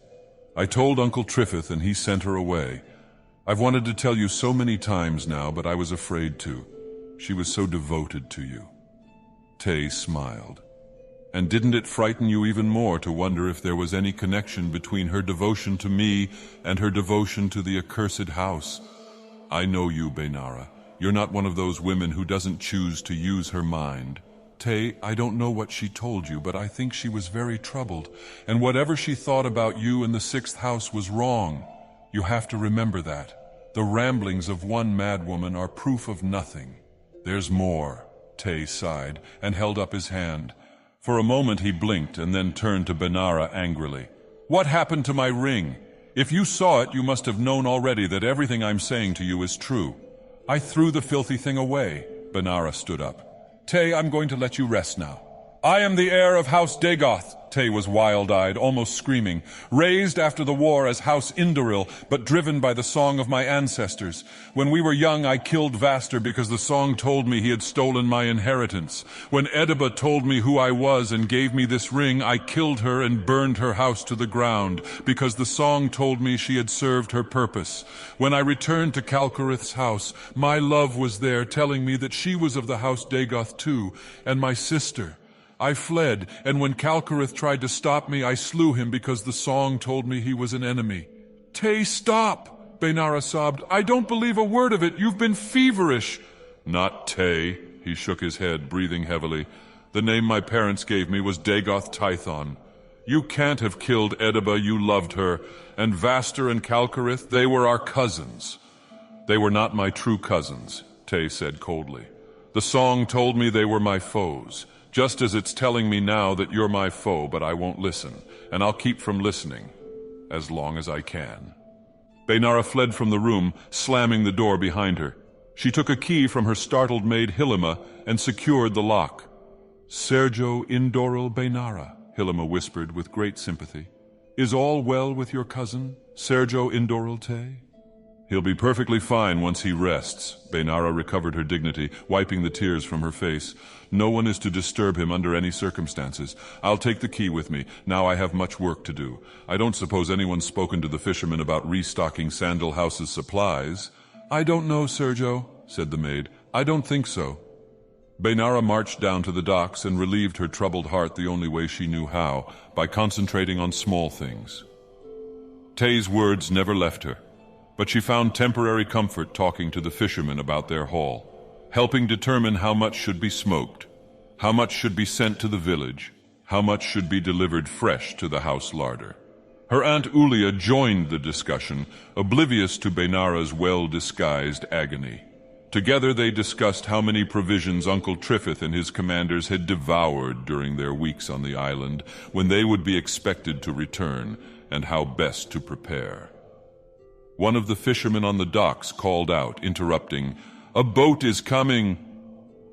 I told Uncle Triffith and he sent her away. I've wanted to tell you so many times now, but I was afraid to. She was so devoted to you." Tay smiled. "And didn't it frighten you even more to wonder if there was any connection between her devotion to me and her devotion to the accursed house? I know you, Benara. You're not one of those women who doesn't choose to use her mind. Tay, I don't know what she told you, but I think she was very troubled, and whatever she thought about you and the sixth house was wrong. You have to remember that. The ramblings of one madwoman are proof of nothing. There's more." Tay sighed and held up his hand. For a moment he blinked and then turned to Benara angrily. "What happened to my ring? If you saw it, you must have known already that everything I'm saying to you is true. I threw the filthy thing away." Benara stood up. "Tay, I'm going to let you rest now. I am the heir of House Degoth." Tay was wild-eyed, almost screaming. "Raised after the war as House Indoril, but driven by the song of my ancestors. When we were young, I killed Vaster because the song told me he had stolen my inheritance. When Ediba told me who I was and gave me this ring, I killed her and burned her house to the ground, because the song told me she had served her purpose. When I returned to Calcarith's house, my love was there telling me that she was of the House Dagoth too, and my sister. I fled, and when Calcarith tried to stop me, I slew him because the song told me he was an enemy." "Tay, stop!" Benara sobbed. "I don't believe a word of it. You've been feverish." "Not Tay." He shook his head, breathing heavily. "The name my parents gave me was Dagoth Tython. You can't have killed Ediba, you loved her. And Vaster and Calcarith, they were our cousins." "They were not my true cousins," Tay said coldly. "The song told me they were my foes. Just as it's telling me now that you're my foe, but I won't listen, and I'll keep from listening, as long as I can." Benara fled from the room, slamming the door behind her. She took a key from her startled maid Hilima and secured the lock. "Sergio Indoril Benara," Hilima whispered with great sympathy. "Is all well with your cousin, Sergio Indoril Tay?" "He'll be perfectly fine once he rests." Benara recovered her dignity, wiping the tears from her face. "No one is to disturb him under any circumstances. I'll take the key with me. Now I have much work to do. I don't suppose anyone's spoken to the fishermen about restocking Sandal House's supplies." "I don't know, Sergio," said the maid. "I don't think so." Benara marched down to the docks and relieved her troubled heart the only way she knew how, by concentrating on small things. Tay's words never left her, but she found temporary comfort talking to the fishermen about their haul, helping determine how much should be smoked, how much should be sent to the village, how much should be delivered fresh to the house larder. Her Aunt Ulia joined the discussion, oblivious to Benara's well-disguised agony. Together they discussed how many provisions Uncle Triffith and his commanders had devoured during their weeks on the island, when they would be expected to return, and how best to prepare. One of the fishermen on the docks called out, interrupting, "A boat is coming!"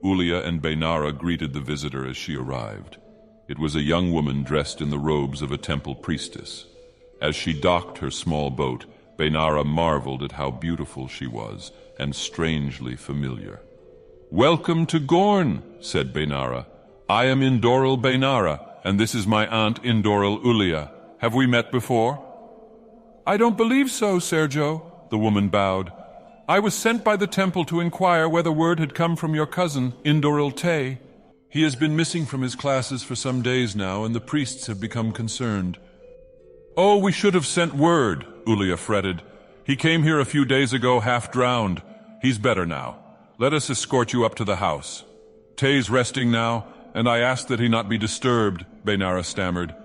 Ulia and Benara greeted the visitor as she arrived. It was a young woman dressed in the robes of a temple priestess. As she docked her small boat, Benara marveled at how beautiful she was, and strangely familiar. "Welcome to Gorn," said Benara. "I am Indoril Benara, and this is my aunt Indoril Ulia. Have we met before?" "I don't believe so, Sergio," the woman bowed. "I was sent by the temple to inquire whether word had come from your cousin, Indoril Tay. He has been missing from his classes for some days now, and the priests have become concerned." "Oh, we should have sent word," Ulia fretted. "He came here a few days ago half-drowned. He's better now. Let us escort you up to the house." "Tay's resting now, and I asked that he not be disturbed," Benara stammered.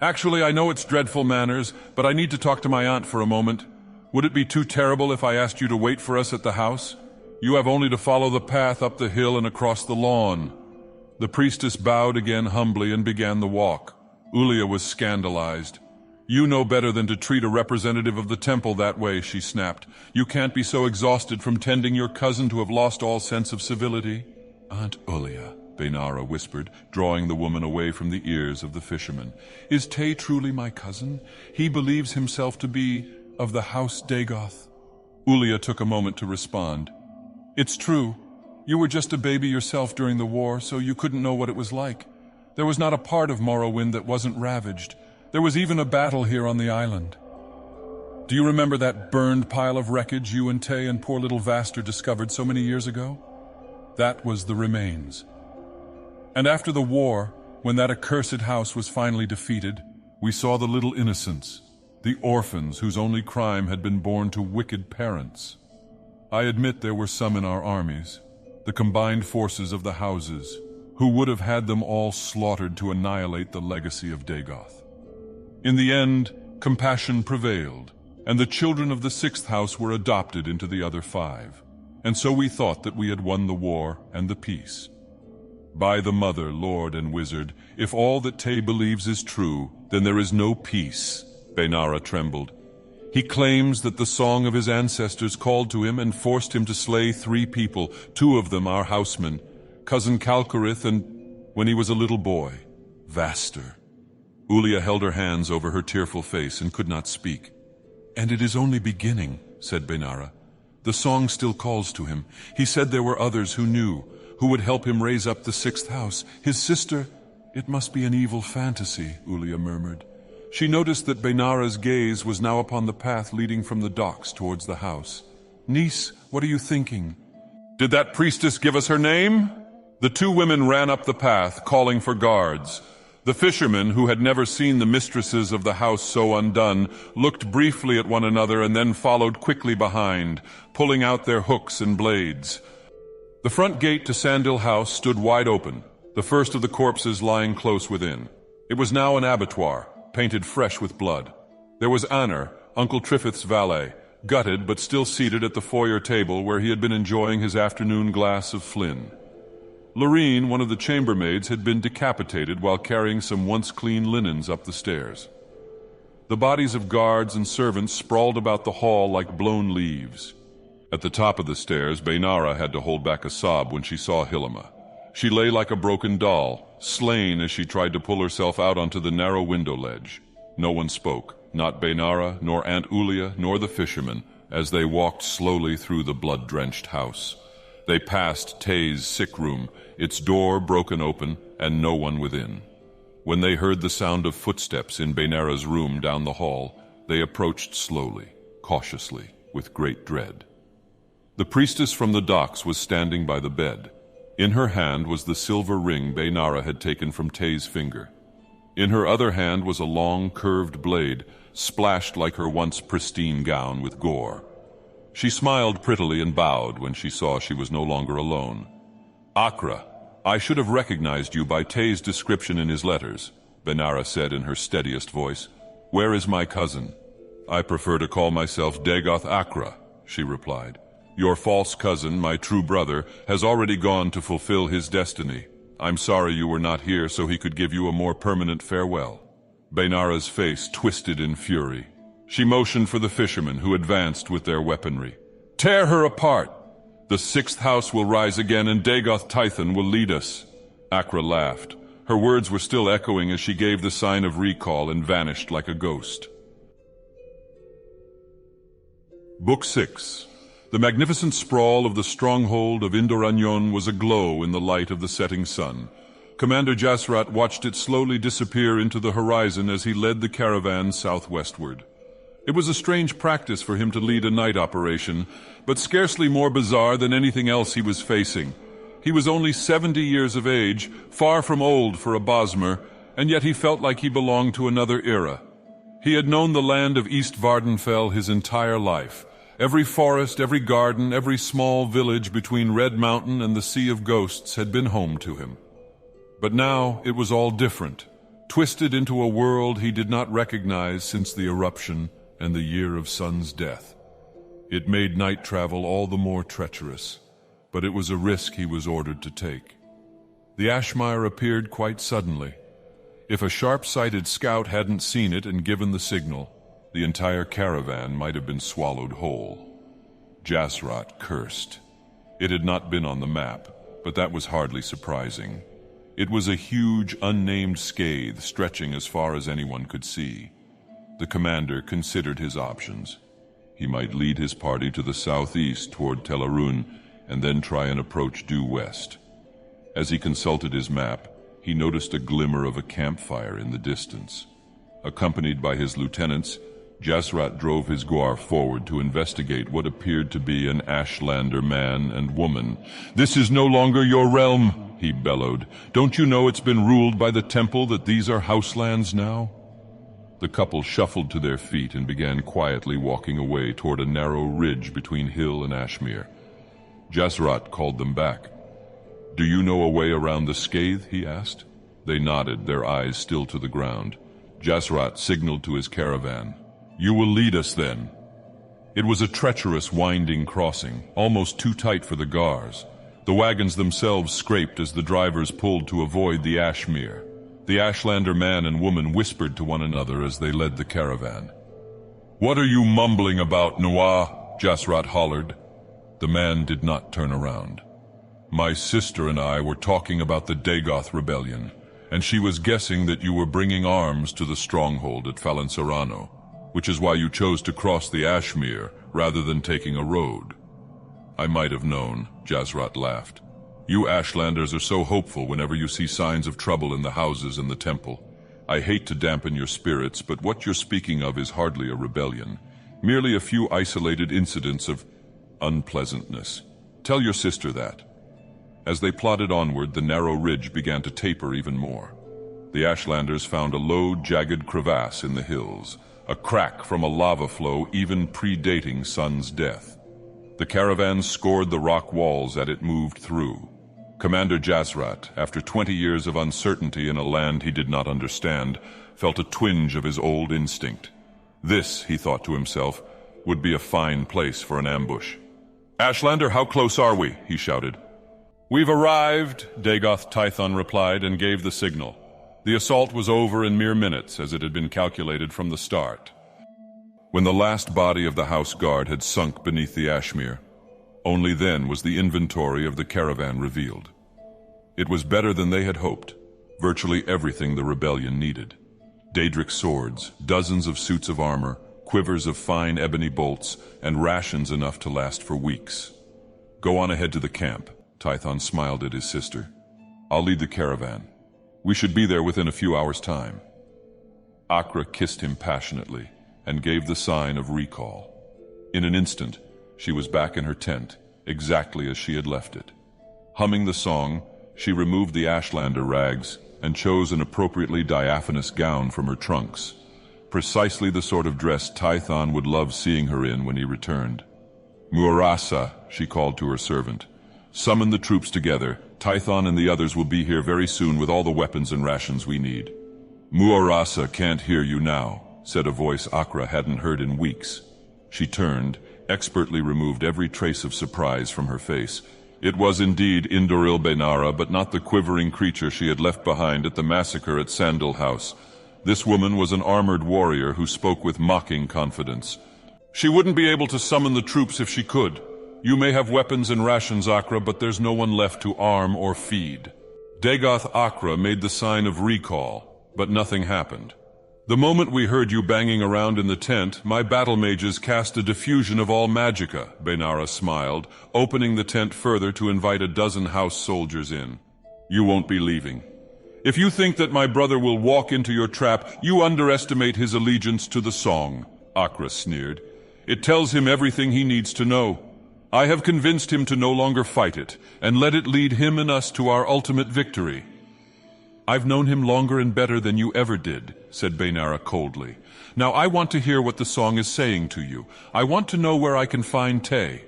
Actually, I know it's dreadful manners, but I need to talk to my aunt for a moment. Would it be too terrible if I asked you to wait for us at the house? You have only to follow the path up the hill and across the lawn." The priestess bowed again humbly and began the walk. Ulia was scandalized. "You know better than to treat a representative of the temple that way," she snapped. "You can't be so exhausted from tending your cousin to have lost all sense of civility." "Aunt Ulia," Bainara whispered, drawing the woman away from the ears of the fisherman. "Is Tay truly my cousin? He believes himself to be of the house Dagoth." Ulia took a moment to respond. "It's true. You were just a baby yourself during the war, so you couldn't know what it was like. There was not a part of Morrowind that wasn't ravaged. There was even a battle here on the island. Do you remember that burned pile of wreckage you and Tay and poor little Vaster discovered so many years ago? That was the remains. And after the war, when that accursed house was finally defeated, we saw the little innocents, the orphans whose only crime had been born to wicked parents. I admit there were some in our armies, the combined forces of the houses, who would have had them all slaughtered to annihilate the legacy of Dagoth. In the end, compassion prevailed, and the children of the sixth house were adopted into the other five. And so we thought that we had won the war and the peace. By the Mother, Lord and Wizard, if all that Tay believes is true, then there is no peace." Bainara trembled. "He claims that the song of his ancestors called to him and forced him to slay 3 people, 2 of them our housemen, cousin Calcarith and, when he was a little boy, Vaster." Ulia held her hands over her tearful face and could not speak. "And it is only beginning," said Bainara. "The song still calls to him. He said there were others who knew, who would help him raise up the sixth house. His sister—" "It must be an evil fantasy," Ulia murmured. She noticed that Bainara's gaze was now upon the path leading from the docks towards the house. "Niece, what are you thinking?" "Did that priestess give us her name?" The 2 women ran up the path, calling for guards. The fishermen, who had never seen the mistresses of the house so undone, looked briefly at one another and then followed quickly behind, pulling out their hooks and blades. The front gate to Sandil House stood wide open, the first of the corpses lying close within. It was now an abattoir, painted fresh with blood. There was Anar, Uncle Trifith's valet, gutted but still seated at the foyer table where he had been enjoying his afternoon glass of Flynn. Lorene, one of the chambermaids, had been decapitated while carrying some once clean linens up the stairs. The bodies of guards and servants sprawled about the hall like blown leaves. At the top of the stairs, Bainara had to hold back a sob when she saw Hilima. She lay like a broken doll, slain as she tried to pull herself out onto the narrow window ledge. No one spoke, not Bainara, nor Aunt Ulia, nor the fishermen, as they walked slowly through the blood-drenched house. They passed Tay's sick room, its door broken open, and no one within. When they heard the sound of footsteps in Bainara's room down the hall, they approached slowly, cautiously, with great dread. The priestess from the docks was standing by the bed. In her hand was the silver ring Bainara had taken from Tay's finger. In her other hand was a long, curved blade, splashed like her once pristine gown with gore. She smiled prettily and bowed when she saw she was no longer alone. "Akra, I should have recognized you by Tay's description in his letters," Bainara said in her steadiest voice. "Where is my cousin?" "I prefer to call myself Dagoth Akra," she replied. "Your false cousin, my true brother, has already gone to fulfill his destiny. I'm sorry you were not here so he could give you a more permanent farewell." Bainara's face twisted in fury. She motioned for the fishermen, who advanced with their weaponry. "Tear her apart! The sixth house will rise again and Dagoth Tython will lead us." Akra laughed. Her words were still echoing as she gave the sign of recall and vanished like a ghost. Book 6. The magnificent sprawl of the stronghold of Indoranyon was aglow in the light of the setting sun. Commander Jasrat watched it slowly disappear into the horizon as he led the caravan southwestward. It was a strange practice for him to lead a night operation, but scarcely more bizarre than anything else he was facing. He was only 70 years of age, far from old for a Bosmer, and yet he felt like he belonged to another era. He had known the land of East Vardenfell his entire life. Every forest, every garden, every small village between Red Mountain and the Sea of Ghosts had been home to him. But now it was all different. twisted into a world he did not recognize since the eruption and the year of Sun's death. It made night travel all the more treacherous, but it was a risk he was ordered to take. The Ashmire appeared quite suddenly. If a sharp-sighted scout hadn't seen it and given the signal, the entire caravan might have been swallowed whole. Jasrat cursed. It had not been on the map, but that was hardly surprising. It was a huge, unnamed scathe stretching as far as anyone could see. The commander considered his options. He might lead his party to the southeast toward Tel Arun and then try an approach due west. As he consulted his map, he noticed a glimmer of a campfire in the distance. Accompanied by his lieutenants, Jasrat drove his guar forward to investigate what appeared to be an Ashlander man and woman. "This is no longer your realm," he bellowed. "Don't you know it's been ruled by the temple that these are houselands now?" The couple shuffled to their feet and began quietly walking away toward a narrow ridge between hill and Ashmere. Jasrat called them back. "Do you know a way around the scathe?" he asked. They nodded, their eyes still to the ground. Jasrat signaled to his caravan. "You will lead us then." It was a treacherous, winding crossing, almost too tight for the guars. The wagons themselves scraped as the drivers pulled to avoid the Ashmere. The Ashlander man and woman whispered to one another as they led the caravan. "What are you mumbling about, Noah?" Jasrat hollered. The man did not turn around. "My sister and I were talking about the Dagoth rebellion, and she was guessing that you were bringing arms to the stronghold at Falanserano, which is why you chose to cross the Ashmere rather than taking a road." "I might have known," Jasrat laughed. "You Ashlanders are so hopeful whenever you see signs of trouble in the houses and the temple. I hate to dampen your spirits, but what you're speaking of is hardly a rebellion, merely a few isolated incidents of unpleasantness. Tell your sister that." As they plodded onward, the narrow ridge began to taper even more. The Ashlanders found a low, jagged crevasse in the hills, a crack from a lava flow even predating Sun's death. The caravan scored the rock walls as it moved through. Commander Jasrat, after 20 years of uncertainty in a land he did not understand, felt a twinge of his old instinct. This, he thought to himself, would be a fine place for an ambush. "Ashlander, how close are we?" he shouted. "We've arrived," Dagoth Tython replied and gave the signal. The assault was over in mere minutes, as it had been calculated from the start. When the last body of the house guard had sunk beneath the Ashmere, only then was the inventory of the caravan revealed. It was better than they had hoped, virtually everything the rebellion needed. Daedric swords, dozens of suits of armor, quivers of fine ebony bolts, and rations enough to last for weeks. "Go on ahead to the camp," Tython smiled at his sister. "I'll lead the caravan. We should be there within a few hours' time." Akra kissed him passionately and gave the sign of recall. In an instant, she was back in her tent, exactly as she had left it. Humming the song, she removed the Ashlander rags and chose an appropriately diaphanous gown from her trunks, precisely the sort of dress Tython would love seeing her in when he returned. "Muarasa," she called to her servant. "Summon the troops together. Tython and the others will be here very soon with all the weapons and rations we need." "Muarasa can't hear you now," said a voice Akra hadn't heard in weeks. She turned, expertly removed every trace of surprise from her face. It was indeed Indoril Benara, but not the quivering creature she had left behind at the massacre at Sandal House. This woman was an armored warrior who spoke with mocking confidence. "She wouldn't be able to summon the troops if she could. You may have weapons and rations, Akra, but there's no one left to arm or feed." Dagoth Akra made the sign of recall, but nothing happened. "The moment we heard you banging around in the tent, my battle mages cast a diffusion of all magicka," Benara smiled, opening the tent further to invite a dozen house soldiers in. "You won't be leaving. If you think that my brother will walk into your trap, you underestimate his allegiance to the song," Akra sneered. "It tells him everything he needs to know. I have convinced him to no longer fight it, and let it lead him and us to our ultimate victory." "I've known him longer and better than you ever did," said Benara coldly. "Now I want to hear what the song is saying to you. I want to know where I can find Tay."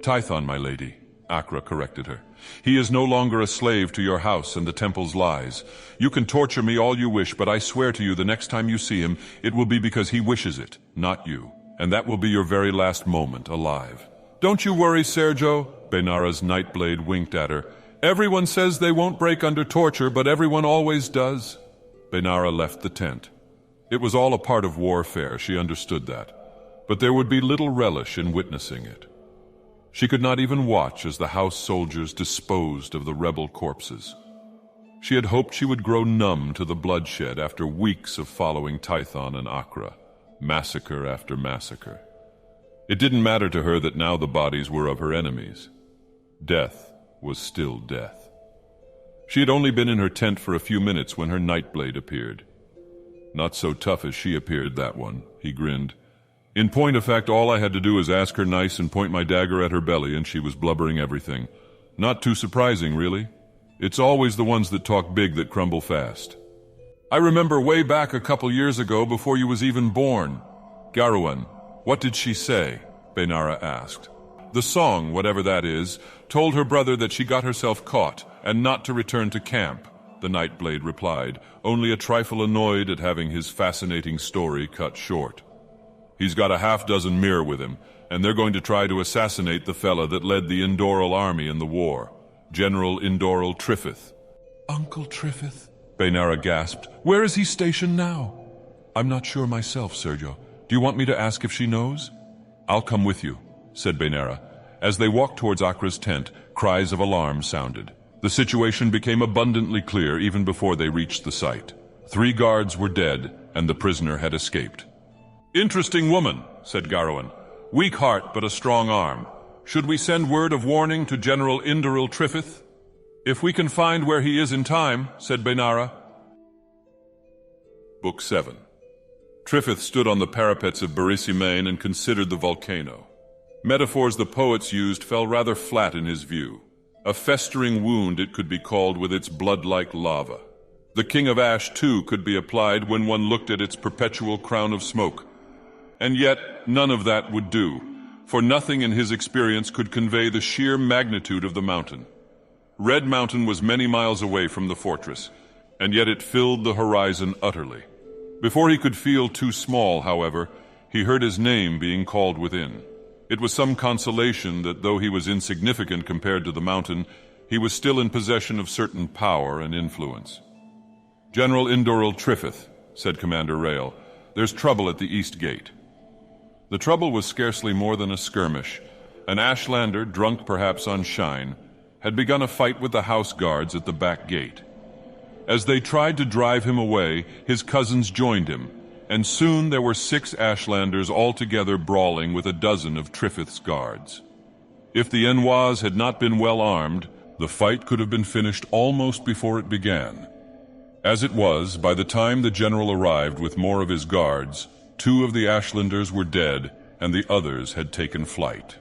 "Tython, my lady," Akra corrected her. He is no longer a slave to your house and the temple's lies. You can torture me all you wish, but I swear to you the next time you see him, it will be because he wishes it, not you. And that will be your very last moment alive. Don't you worry, Sergio. Benara's Nightblade winked at her. Everyone says they won't break under torture, but everyone always does. Benara left the tent. It was all a part of warfare, she understood that. But there would be little relish in witnessing it. She could not even watch as the house soldiers disposed of the rebel corpses. She had hoped she would grow numb to the bloodshed after weeks of following Tython and Akra, massacre after massacre. It didn't matter to her that now the bodies were of her enemies. Death was still death. She had only been in her tent for a few minutes when her Nightblade appeared. Not so tough as she appeared, that one, he grinned. In point of fact, all I had to do was ask her nice and point my dagger at her belly, and she was blubbering everything. Not too surprising, really. It's always the ones that talk big that crumble fast. I remember way back a couple years ago, before you was even born. Garuan, what did she say? Benara asked. The song, whatever that is, told her brother that she got herself caught, and not to return to camp, the Nightblade replied, only a trifle annoyed at having his fascinating story cut short. He's got a half-dozen mirror with him, and they're going to try to assassinate the fella that led the Indoral army in the war, General Indoral Triffith. Uncle Triffith? Benara gasped. Where is he stationed now? I'm not sure myself, Sergio. Do you want me to ask if she knows? I'll come with you, said Benara. As they walked towards Akra's tent, cries of alarm sounded. The situation became abundantly clear even before they reached the site. 3 guards were dead, and the prisoner had escaped. Interesting woman, said Garuan. Weak heart, but a strong arm. Should we send word of warning to General Indoral Triffith? If we can find where he is in time, said Benara. Book 7. Triffith stood on the parapets of Beric and considered the volcano. Metaphors the poets used fell rather flat in his view. A festering wound it could be called with its blood-like lava. The King of Ash, too, could be applied when one looked at its perpetual crown of smoke. And yet, none of that would do, for nothing in his experience could convey the sheer magnitude of the mountain. Red Mountain was many miles away from the fortress, and yet it filled the horizon utterly. Before he could feel too small, however, he heard his name being called within. It was some consolation that though he was insignificant compared to the mountain, he was still in possession of certain power and influence. General Indoral Triffith, said Commander Rail, there's trouble at the east gate. The trouble was scarcely more than a skirmish. An Ashlander, drunk perhaps on shine, had begun a fight with the house guards at the back gate. As they tried to drive him away, his cousins joined him, and soon there were 6 Ashlanders altogether brawling with a dozen of Triffith's guards. If the Enois had not been well armed, the fight could have been finished almost before it began. As it was, by the time the general arrived with more of his guards, 2 of the Ashlanders were dead, and the others had taken flight.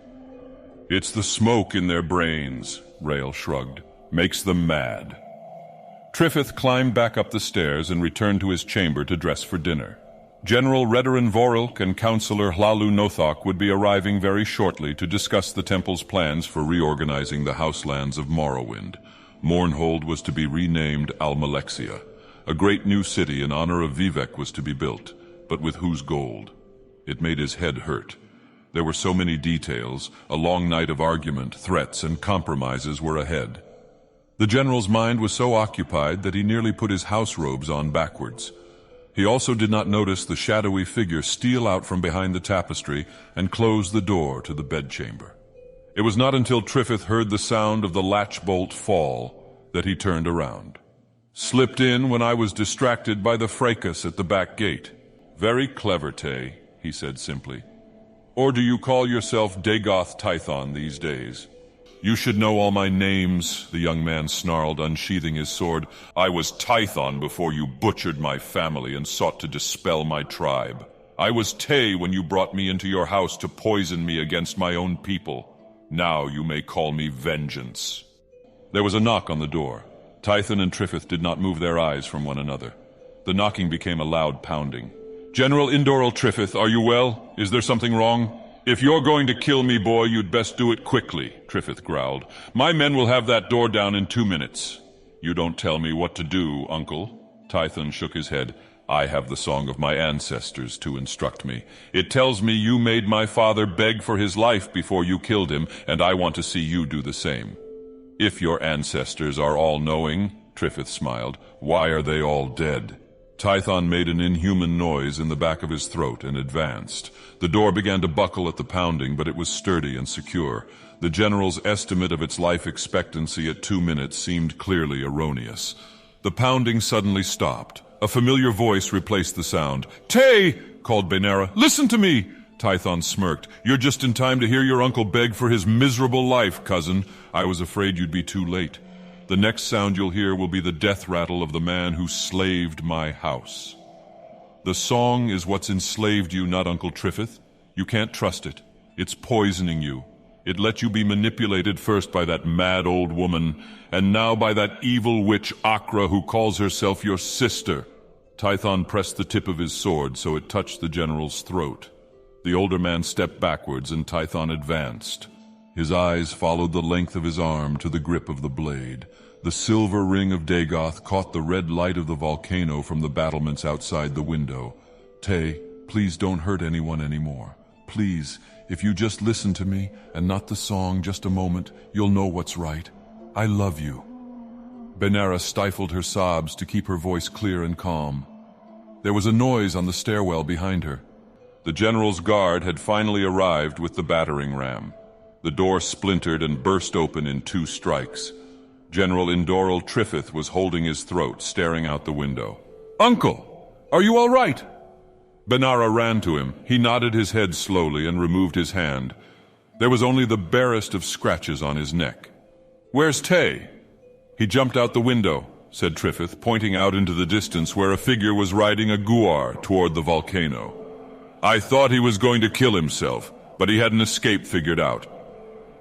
It's the smoke in their brains, Rail shrugged. Makes them mad. Triffith climbed back up the stairs and returned to his chamber to dress for dinner. General Redoran Vorilk and Councillor Hlalu Nothok would be arriving very shortly to discuss the temple's plans for reorganizing the houselands of Morrowind. Mournhold was to be renamed Almalexia. A great new city in honor of Vivek was to be built. But with whose gold? It made his head hurt. There were so many details. A long night of argument, threats, and compromises were ahead. The general's mind was so occupied that he nearly put his house robes on backwards. He also did not notice the shadowy figure steal out from behind the tapestry and close the door to the bedchamber. It was not until Triffith heard the sound of the latch bolt fall that he turned around. Slipped in when I was distracted by the fracas at the back gate. Very clever, Tay, he said simply. Or do you call yourself Dagoth Tython these days? You should know all my names, the young man snarled, unsheathing his sword. I was Tython before you butchered my family and sought to dispel my tribe. I was Tay when you brought me into your house to poison me against my own people. Now you may call me Vengeance. There was a knock on the door. Tython and Triffith did not move their eyes from one another. The knocking became a loud pounding. General Indoral Triffith, are you well? Is there something wrong? If you're going to kill me, boy, you'd best do it quickly, Triffith growled. My men will have that door down in 2 minutes. You don't tell me what to do, uncle. Tython shook his head. I have the song of my ancestors to instruct me. It tells me you made my father beg for his life before you killed him, and I want to see you do the same. If your ancestors are all-knowing, Triffith smiled, why are they all dead? Tython made an inhuman noise in the back of his throat and advanced. The door began to buckle at the pounding, but it was sturdy and secure. The general's estimate of its life expectancy at 2 minutes seemed clearly erroneous. The pounding suddenly stopped. A familiar voice replaced the sound. "Tay!" called Benara. "Listen to me!" Tython smirked. "You're just in time to hear your uncle beg for his miserable life, cousin. I was afraid you'd be too late. The next sound you'll hear will be the death rattle of the man who slaved my house. The song is what's enslaved you, not Uncle Triffith. You can't trust it. It's poisoning you. It let you be manipulated first by that mad old woman, and now by that evil witch Akra who calls herself your sister." Tython pressed the tip of his sword so it touched the general's throat. The older man stepped backwards and Tython advanced. His eyes followed the length of his arm to the grip of the blade. The silver ring of Dagoth caught the red light of the volcano from the battlements outside the window. "Tay, please don't hurt anyone anymore. Please, if you just listen to me, and not the song, just a moment, you'll know what's right. I love you." Benara stifled her sobs to keep her voice clear and calm. There was a noise on the stairwell behind her. The general's guard had finally arrived with the battering ram. The door splintered and burst open in 2 strikes. General Indoral Triffith was holding his throat, staring out the window. "Uncle, are you all right?" Benara ran to him. He nodded his head slowly and removed his hand. There was only the barest of scratches on his neck. "Where's Tay?" "He jumped out the window," said Triffith, pointing out into the distance where a figure was riding a guar toward the volcano. "I thought he was going to kill himself, but he had an escape figured out."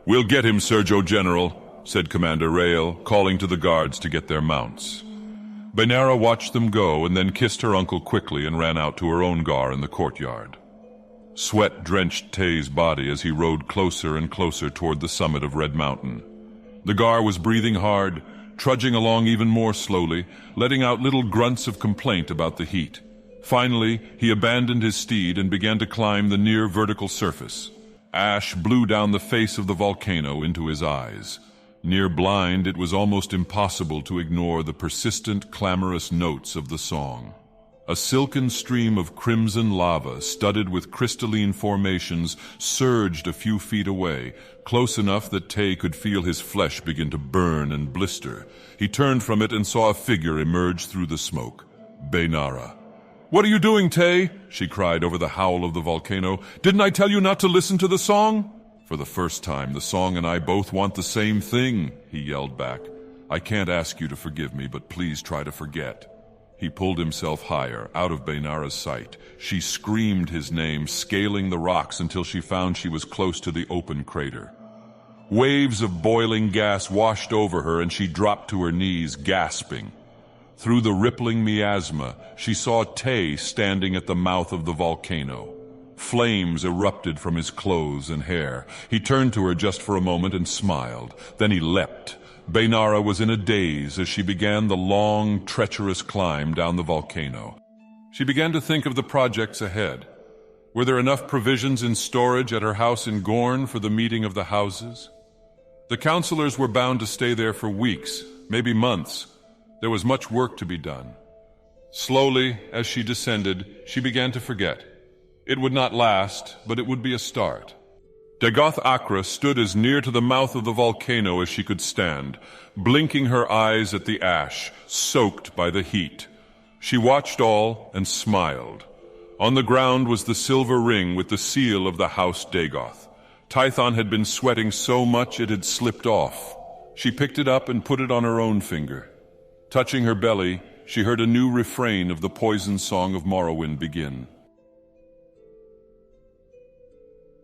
"We'll get him, Sergio General," said Commander Rael, calling to the guards to get their mounts. Benara watched them go and then kissed her uncle quickly and ran out to her own gar in the courtyard. Sweat drenched Tay's body as he rode closer and closer toward the summit of Red Mountain. The gar was breathing hard, trudging along even more slowly, letting out little grunts of complaint about the heat. Finally, he abandoned his steed and began to climb the near vertical surface. Ash blew down the face of the volcano into his eyes. Near blind, it was almost impossible to ignore the persistent, clamorous notes of the song. A silken stream of crimson lava, studded with crystalline formations, surged a few feet away, close enough that Tay could feel his flesh begin to burn and blister. He turned from it and saw a figure emerge through the smoke. Benara. "What are you doing, Tay?" she cried over the howl of the volcano. "Didn't I tell you not to listen to the song?" "For the first time, the song and I both want the same thing," he yelled back. "I can't ask you to forgive me, but please try to forget." He pulled himself higher, out of Benara's sight. She screamed his name, scaling the rocks until she found she was close to the open crater. Waves of boiling gas washed over her and she dropped to her knees, gasping. Through the rippling miasma, she saw Tay standing at the mouth of the volcano. Flames erupted from his clothes and hair. He turned to her just for a moment and smiled. Then he leapt. Benara was in a daze as she began the long, treacherous climb down the volcano. She began to think of the projects ahead. Were there enough provisions in storage at her house in Gorn for the meeting of the houses? The counselors were bound to stay there for weeks, maybe months. There was much work to be done. Slowly, as she descended, she began to forget. It would not last, but it would be a start. Dagoth Akra stood as near to the mouth of the volcano as she could stand, blinking her eyes at the ash, soaked by the heat. She watched all and smiled. On the ground was the silver ring with the seal of the house Degoth. Tython had been sweating so much it had slipped off. She picked it up and put it on her own finger. Touching her belly, she heard a new refrain of the poison song of Morrowind begin.